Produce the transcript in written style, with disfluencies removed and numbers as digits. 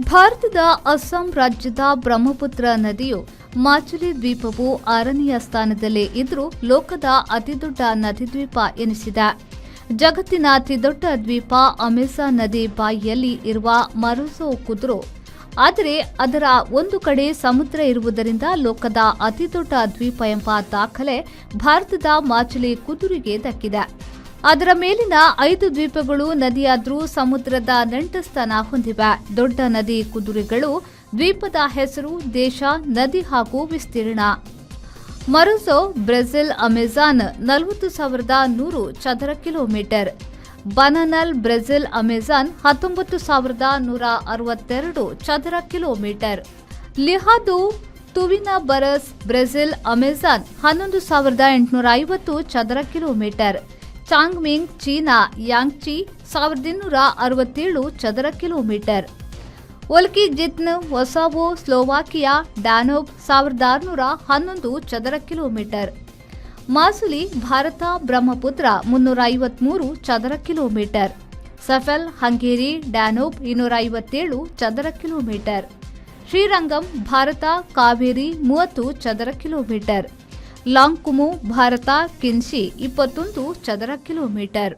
ಭಾರತದ ಅಸ್ಸಾಂ ರಾಜ್ಯದ ಬ್ರಹ್ಮಪುತ್ರ ನದಿಯು ಮಾಚುಲಿ ದ್ವೀಪವು 6ನೇ ಸ್ಥಾನದಲ್ಲಿ ಇದ್ರೂ ಲೋಕದ ಅತಿದೊಡ್ಡ ನದಿದ್ವೀಪ ಎನಿಸಿದೆ. ಜಗತ್ತಿನ ಅತಿದೊಡ್ಡ ದ್ವೀಪ ಅಮೆಜಾನ್ ನದಿ ಬಾಯಿಯಲ್ಲಿ ಇರುವ ಮರುಸೋ ಕುದುರು. ಆದರೆ ಅದರ ಒಂದು ಕಡೆ ಸಮುದ್ರ ಇರುವುದರಿಂದ ಲೋಕದ ಅತಿದೊಡ್ಡ ದ್ವೀಪ ಎಂಬ ದಾಖಲೆ ಭಾರತದ ಮಾಚುಲಿ ಕುದುರಿಗೆ ದಕ್ಕಿದೆ. ಅದರ ಮೇಲಿನ 5 ದ್ವೀಪಗಳು ನದಿಯಾದ್ರೂ ಸಮುದ್ರದ ನೆಂಟಸ್ಥಾನ ಹೊಂದಿವೆ. ದೊಡ್ಡ ನದಿ ಕುದುರೆಗಳು ದ್ವೀಪದ ಹೆಸರು, ದೇಶ, ನದಿ ಹಾಗೂ ವಿಸ್ತೀರ್ಣ. ಮರುಸೋ ಬ್ರೆಜಿಲ್ ಅಮೆಜಾನ್ 40,100 ಚದರ ಕಿಲೋಮೀಟರ್. ಬನಾನಲ್ ಬ್ರೆಜಿಲ್ ಅಮೆಜಾನ್ 19,162 ಚದರ ಕಿಲೋಮೀಟರ್. ಲಿಹಾದು ತುವಿನಾ ಬರಸ್ ಬ್ರೆಜಿಲ್ ಅಮೆಜಾನ್ 11,850 ಚದರ ಕಿಲೋಮೀಟರ್. ಚಾಂಗ್ಮಿಂಗ್ ಚೀನಾ ಯಾಂಗ್ಚಿ 1,267 ಚದರ ಕಿಲೋಮೀಟರ್. ಒಲ್ಕಿ ಜಿತ್ನ್ ಒಸಾವೋ ಸ್ಲೋವಾಕಿಯಾ ಡ್ಯಾನೋಬ್ 1,611 ಚದರ ಕಿಲೋಮೀಟರ್. ಮಾಸುಲಿ ಭಾರತ ಬ್ರಹ್ಮಪುತ್ರ 353 ಚದರ ಕಿಲೋಮೀಟರ್. ಸಫೆಲ್ ಹಂಗೇರಿ ಡ್ಯಾನೋಬ್ 257 ಚದರ ಕಿಲೋಮೀಟರ್. ಶ್ರೀರಂಗಂ ಭಾರತ ಕಾವೇರಿ 30 ಚದರ ಕಿಲೋಮೀಟರ್. ಲಾಂಗ್ಕುಮು ಭಾರತ ಕಿನ್ಶಿ 21 ಚದರ ಕಿಲೋಮೀಟರ್.